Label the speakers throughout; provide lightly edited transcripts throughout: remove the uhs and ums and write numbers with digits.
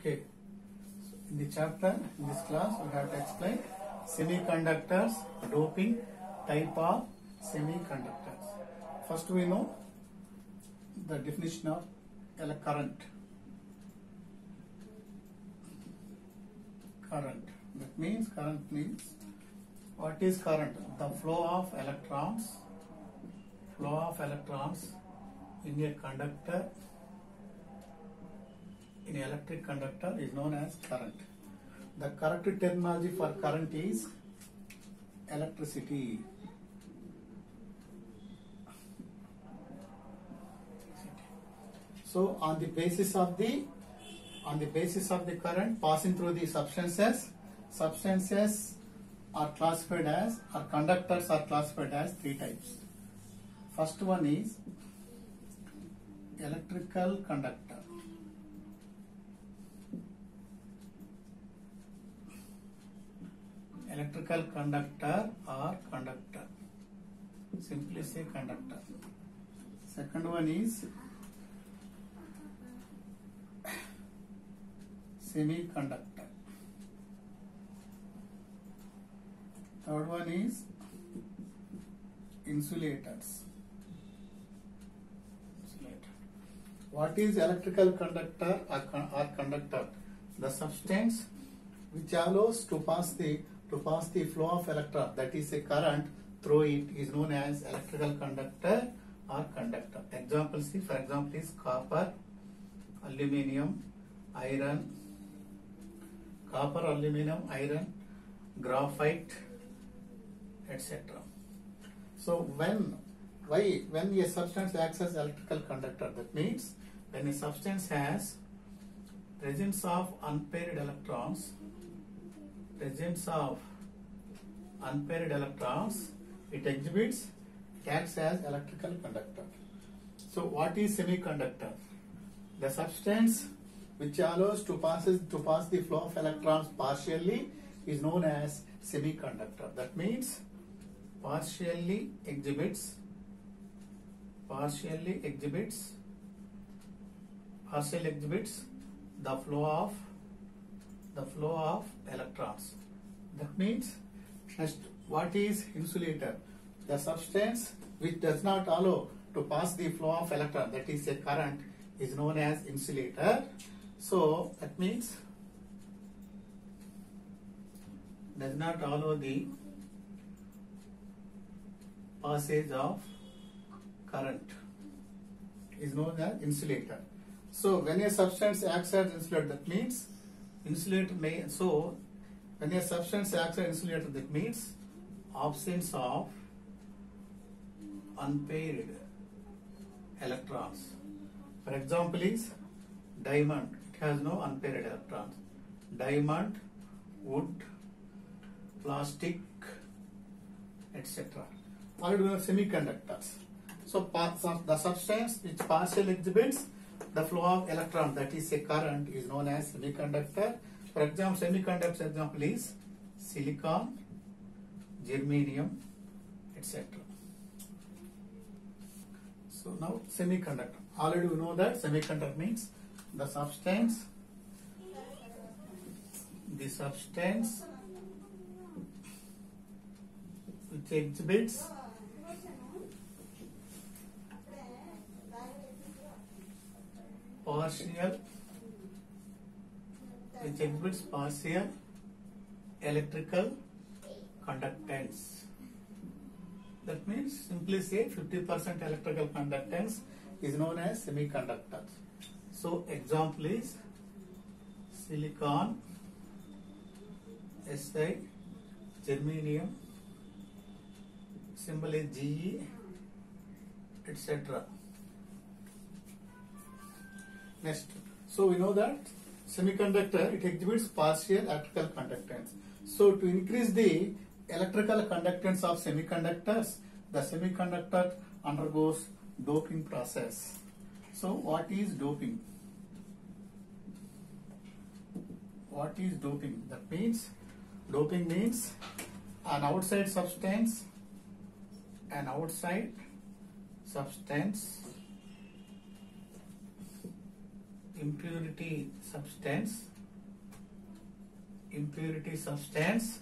Speaker 1: Okay. So in the chapter, in this class, we have to explain semiconductors, doping, type of semiconductors. First, we know the definition of current. Current. That means current means what is current? The flow of electrons. Flow of electrons in a conductor. In an electric conductor is known as current. The correct terminology for current is electricity. So on the basis of the current passing through the substances are classified as, or conductors are classified as three types. First one is electrical conductor. Electrical conductor or conductor. Simply say conductor. Second one is semiconductor. Third one is insulators. What is electrical conductor or conductor? The substance which allows to pass the flow of electron, that is a current, through it is known as electrical conductor or conductor. Example, see, for example, is copper, aluminium, iron, graphite, etc. So when a substance acts as electrical conductor, that means when a substance has presence of unpaired electrons, it acts as electrical conductor. So what is semiconductor? The substance which allows to pass the flow of electrons partially is known as semiconductor. That means partially exhibits the flow of electrons. That means, next, what is insulator? The substance which does not allow to pass the flow of electron, that is a current, is known as insulator. So that means does not allow the passage of current is known as insulator. So when a substance acts as insulator, that means insulator may, so when a substance acts as insulator, that means absence of unpaired electrons. For example is diamond, it has no unpaired electrons. Diamond, wood, plastic, etc. All do have semiconductors. So the substance which partially exhibits the flow of electron, that is a current, is known as semiconductor. For example, semiconductor example is silicon, germanium, etc. So now semiconductor. Already we know that semiconductor means the substance which exhibits partial electrical conductance. That means simply say 50% electrical conductance is known as semiconductor. So example is silicon, Si, germanium, symbol is Ge, etc. Next, so we know that semiconductor, it exhibits partial electrical conductance. So to increase the electrical conductance of semiconductors, the semiconductor undergoes doping process. So what is doping? That means doping means an outside substance impurity substance impurity substance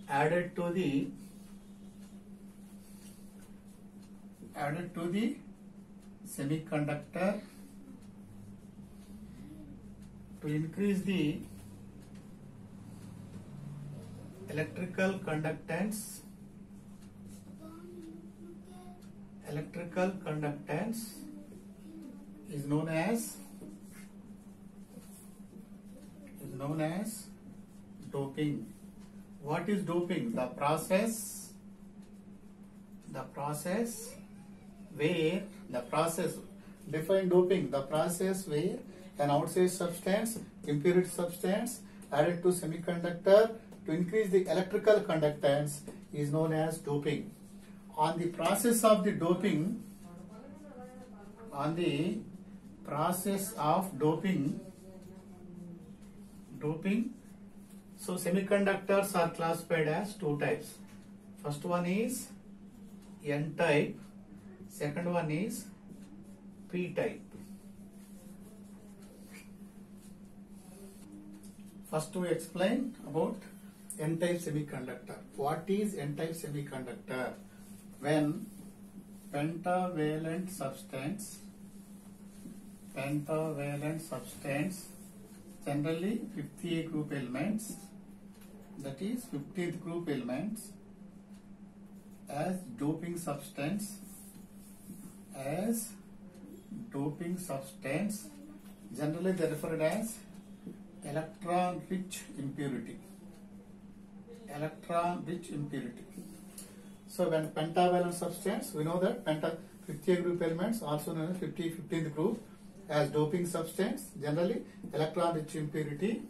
Speaker 1: added to the semiconductor to increase the electrical conductance is known as doping. What is doping? The process where define doping, the process where an outside substance, impurity substance added to semiconductor to increase the electrical conductance is known as doping. On the process of doping, so semiconductors are classified as two types. First one is N type, second one is P type. First we explain about N-type semiconductor. What is N-type semiconductor? When pentavalent substance, generally 58 group elements, that is 15th group elements, as doping substance, generally they are referred as electron-rich impurity. So when pentavalent substance, we know that 58 group elements, also known as 15th group, as doping substance, generally electron-rich impurity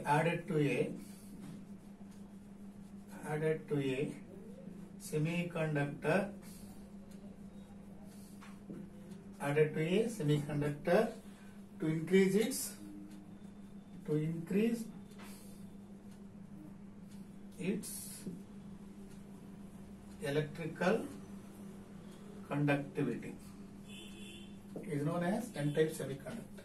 Speaker 1: added to a semiconductor to increase its electrical conductivity is known as N-type semiconductor.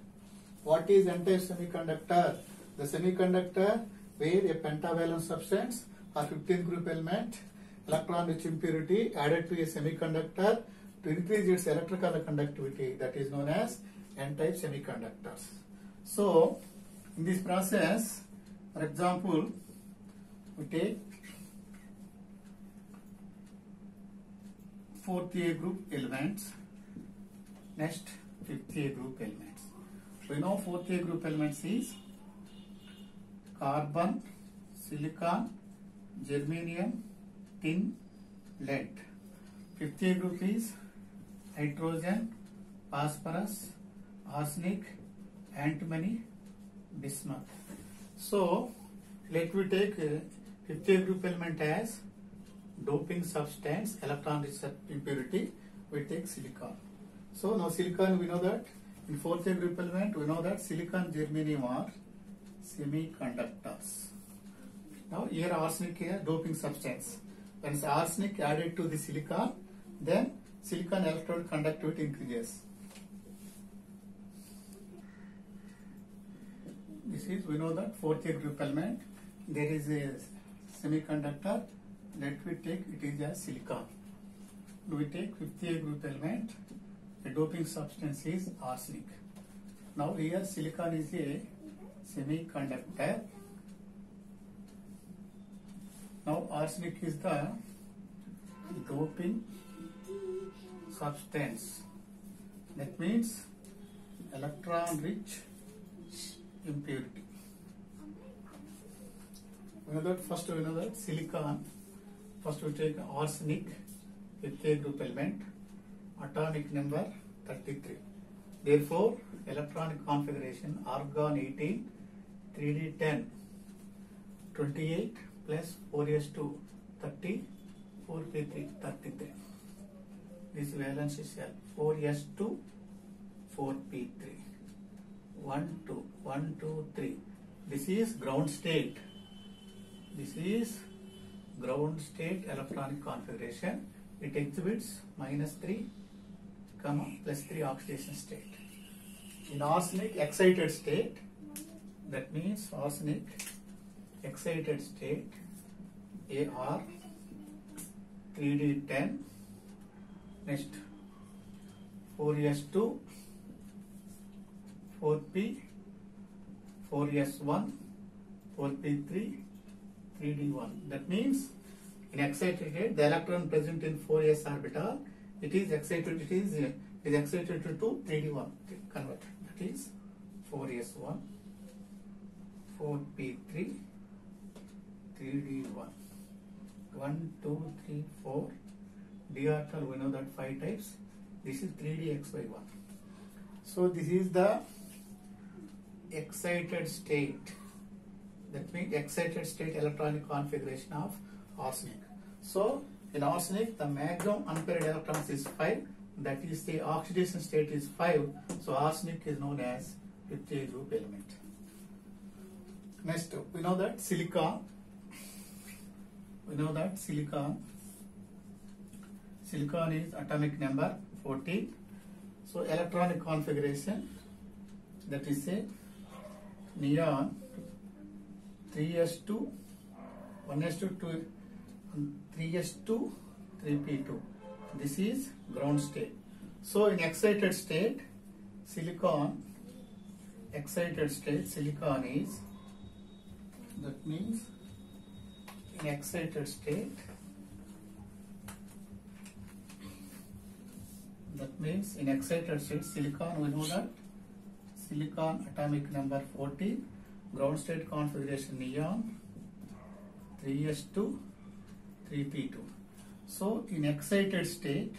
Speaker 1: What is N-type semiconductor? The semiconductor where a pentavalent substance or 15th group element, electron-rich impurity added to a semiconductor to increase its electrical conductivity, that is known as N-type semiconductors. So in this process, for example, we take 4th A group elements, next 5th A group elements. We know 4th A group elements is carbon, silicon, germanium, tin, lead. 5th A group is hydrogen, phosphorus, arsenic, antimony, bismuth. So let me take 5th A group element as doping substance, electron-rich impurity. We take silicon. So now silicon, we know that in 4th A group element, we know that silicon, germanium are semiconductors. Now here arsenic is doping substance. When arsenic added to the silicon, then silicon electrode conductivity increases. This is, we know that 4th A group element, there is a semiconductor. Let me take it is a silicon. We take 5th A group element, the doping substance is arsenic. Now here silicon is a semiconductor. Now arsenic is the doping substance. That means electron-rich impurity. We know that first, we know that silicon. First we take arsenic, 5th A group element, atomic number 33. Therefore, electronic configuration argon 18, 3d10, 28 plus 4s2, 30, 4p3, 33. This valence shell 4s2, 4p3, 1, 2, 1, 2, 3. This is ground state. This is ground state electronic configuration. It exhibits -3, +3 oxidation state. In arsenic excited state, That means arsenic excited state Ar 3D10. Next 4s2, 4p, 4s1, 4p3, 3d1. That means in excited state, the electron present in 4s orbital, it is excited to 3d1 converted. That is 4s1, 4p3, 3d1. 1, 2, 3, 4. D orbital, we know that 5 types. This is 3dxy1. So this is the excited state. That means excited state electronic configuration of arsenic. So in arsenic, the maximum unpaired electrons is 5. That is, the oxidation state is 5. So arsenic is known as 50 group element. Next, we know that silicon. Silicon is atomic number 14. So electronic configuration, that is a neon 3s2, 1s2, 2, 3s2, 3p2. This is ground state. So in excited state, silicon is, that means in excited state, silicon, we know that silicon atomic number 14, ground state configuration neon 3s2, 3p2. So in excited state,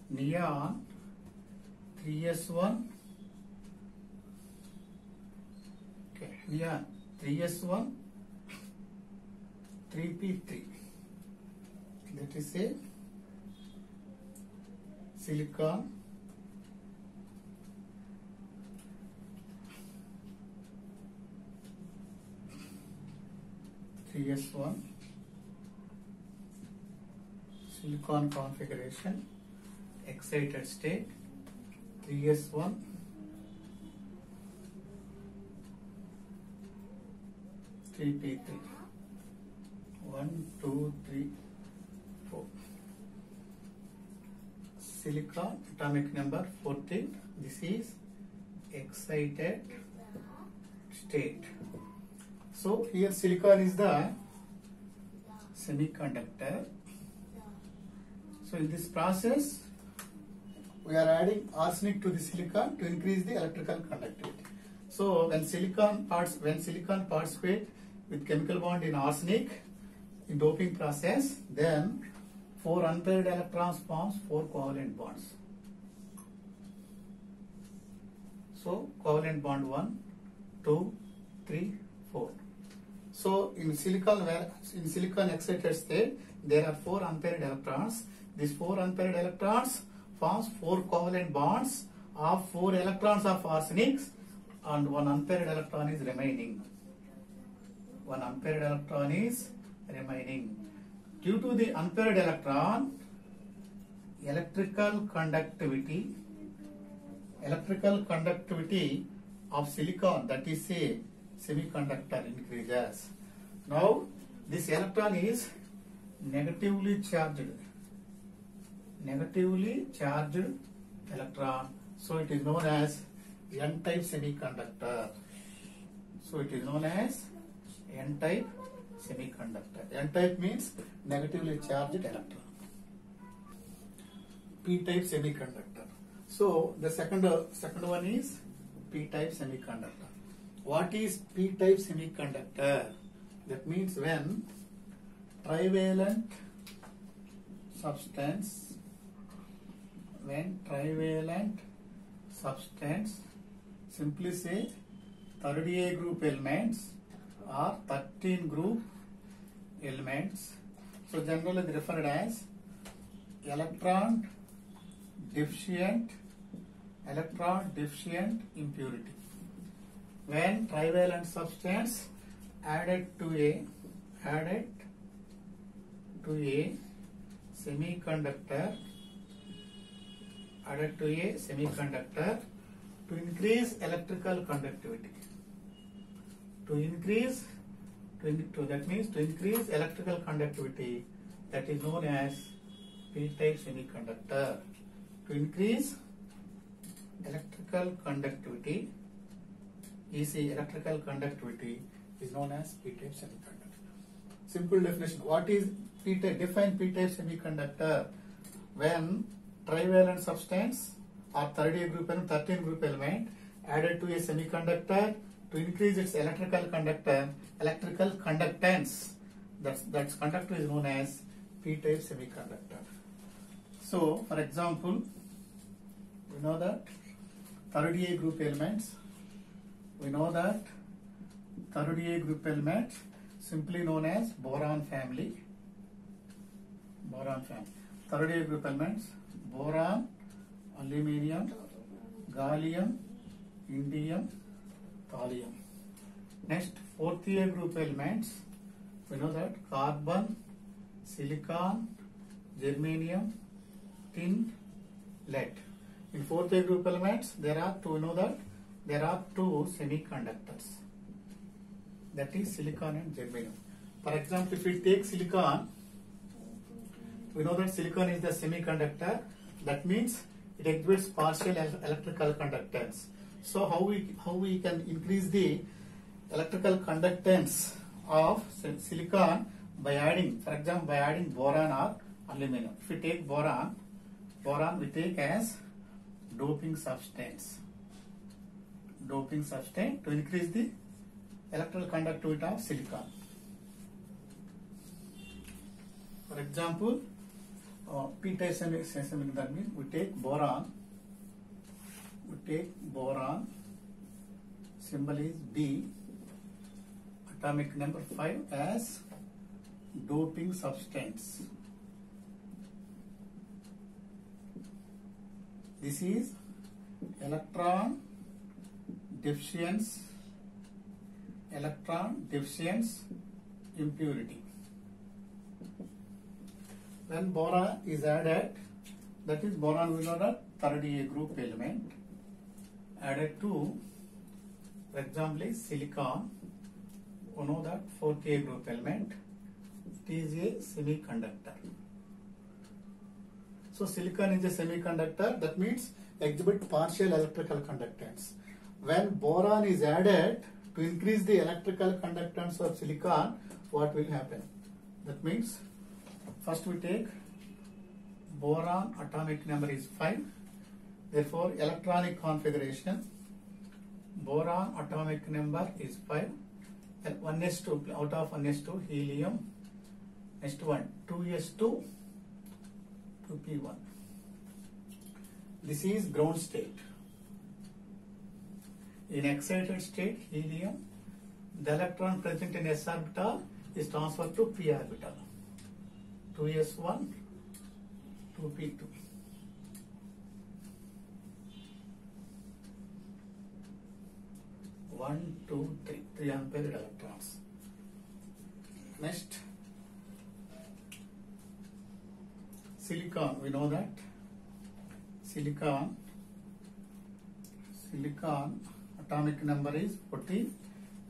Speaker 1: neon 3s1, neon 3s1, 3p3. That is a silicon (3s1) silicon configuration, excited state 3s1, 3p3. 1, 2, 3, 4. Silicon atomic number 14. This is excited state. So here silicon is the semiconductor. So in this process, we are adding arsenic to the silicon to increase the electrical conductivity. So when silicon participate with chemical bond in arsenic in doping process, then 4 unpaired electrons forms 4 covalent bonds. So covalent bond 1, 2, 3, 4. So in silicon excited state, there are 4 unpaired electrons. These 4 unpaired electrons forms 4 covalent bonds of 4 electrons of arsenic, and 1 unpaired electron is remaining. 1 unpaired electron is remaining. Due to the unpaired electron, electrical conductivity of silicon, that is a semiconductor, increases. Now this electron is negatively charged electron, so it is known as N-type semiconductor. N-type semiconductor. N-type means negatively charged electron. P-type semiconductor. So the second one is P-type semiconductor. What is P-type semiconductor? That means when trivalent substance, simply say 30A group elements or 13 group elements. So generally they referred as electron deficient impurity. When trivalent substance added to a semiconductor to increase electrical conductivity. To increase, that means to increase electrical conductivity, that is known as p-type semiconductor. To increase electrical conductivity, electrical conductivity is known as p-type semiconductor. Simple definition. What is p-type? Define p-type semiconductor. When trivalent substance or 30 group and 13 group element added to a semiconductor to increase its electrical conductance, that conductor is known as p-type semiconductor. So, for example, we know that 38 group elements. We know that 38 group element simply known as boron family. Boron family. 38 group elements: boron, aluminium, gallium, indium, thallium. Next, 4th group elements. We know that carbon, silicon, germanium, tin, lead. In 4th group elements, there are two semiconductors. That is silicon and germanium. For example, if we take silicon, we know that silicon is the semiconductor. That means it exhibits partial electrical conductance. So how we can increase the electrical conductance of silicon by adding, for example, by adding boron or aluminum. If we take boron we take as doping substance. Doping substance to increase the electrical conductivity of silicon. For example, p-type semiconductor, that means we take boron. Symbol is B. Atomic number 5 as doping substance. This is electron deficiency impurity. When boron is added, that is boron, we know that 30 group element added to, for example, silicon, we know that 4K group element, it is a semiconductor. So silicon is a semiconductor, that means exhibit partial electrical conductance. When boron is added to increase the electrical conductance of silicon, what will happen? That means first we take boron, atomic number is 5. Therefore, electronic configuration, boron atomic number is 5. 1s2, out of 1s2, helium. Next one, 2s2, 2p1. This is ground state. In excited state, helium, the electron present in s orbital is transferred to p orbital. 2s1, 2p2. 1, 2, 3, 3 unpaired electrons. Next, silicon, we know that silicon atomic number is 14.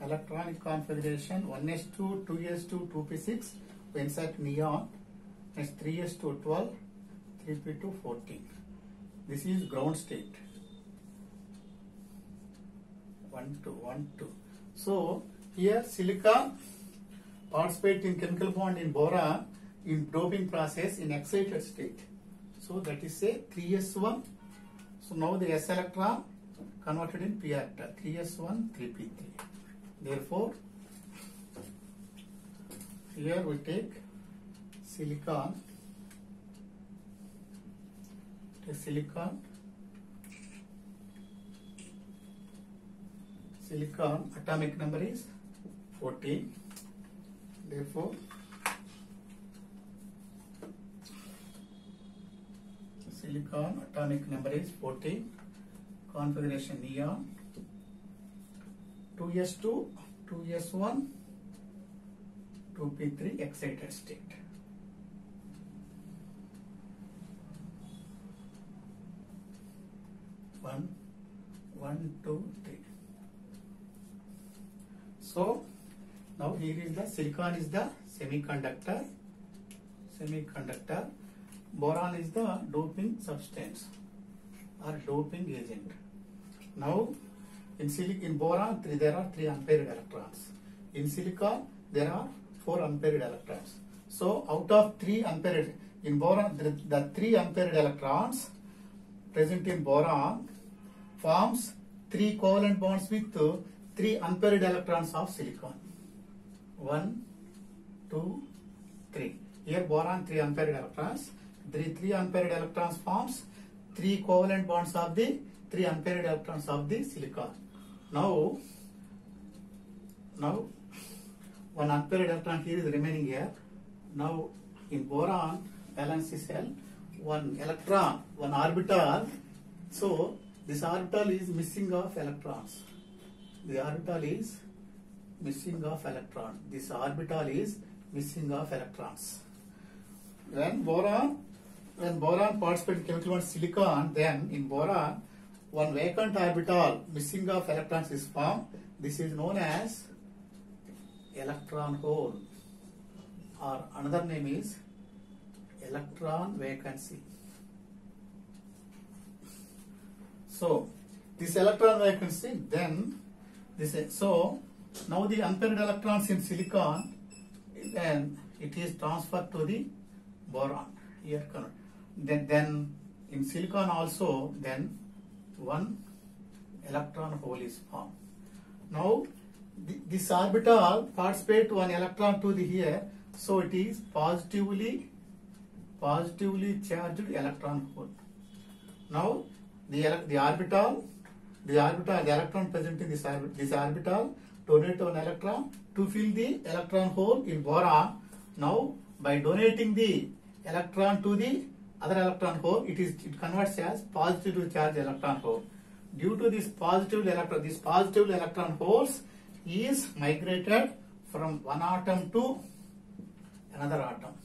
Speaker 1: Electronic configuration 1s2, 2s2, 2p6. We insert neon. Next 3s2, 12, 3p2, 14. This is ground state. 1, 2, 1, 2. So here silicon participates in chemical bond in boron in doping process in excited state. So that is say 3s1. So now the s electron converted in p orbital, 3s1, 3p3. Therefore, here we take silicon. Silicon atomic number is 14. Therefore, silicon atomic number is 14. Configuration neon. 2s2, 2s1, 2p3 excited state. One, 2, 3. So now here is the silicon is the semiconductor. Boron is the doping substance or doping agent. Now in boron there are 3 unpaired electrons. In silicon there are 4 unpaired electrons. So out of 3 unpaired in boron, the 3 unpaired electrons present in boron forms 3 covalent bonds with 3 unpaired electrons of silicon. 1, 2, 3. Here boron 3 unpaired electrons. 3 unpaired electrons forms 3 covalent bonds of the 3 unpaired electrons of the silicon. Now 1 unpaired electron here is remaining here. Now in boron valence shell 1 electron, 1 orbital. So this orbital is missing of electrons. The orbital is missing of electron. This orbital is missing of electrons. When boron participates in chemical bond silicon, then in boron 1 vacant orbital missing of electrons is formed. This is known as electron hole, or another name is electron vacancy. So this electron vacancy, then so now the unpaired electrons in silicon, then it is transferred to the boron. Here, then in silicon also, then 1 electron hole is formed. Now this orbital participates 1 electron to the here, so it is positively charged electron hole. Now the electron present in this orbital donate 1 electron to fill the electron hole in boron. Now by donating the electron to the other electron hole, it converts as positive charge electron hole. Due to this positive electron holes is migrated from one atom to another atom.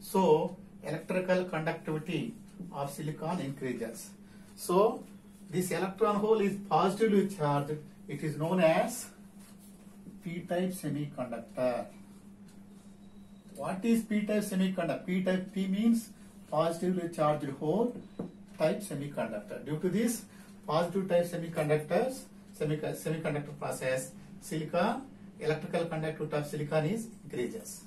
Speaker 1: So electrical conductivity of silicon increases. So this electron hole is positively charged. It is known as p-type semiconductor. What is p-type semiconductor? P means positively charged hole type semiconductor. Due to this positive type semiconductor process, silicon electrical conductivity of silicon is increases.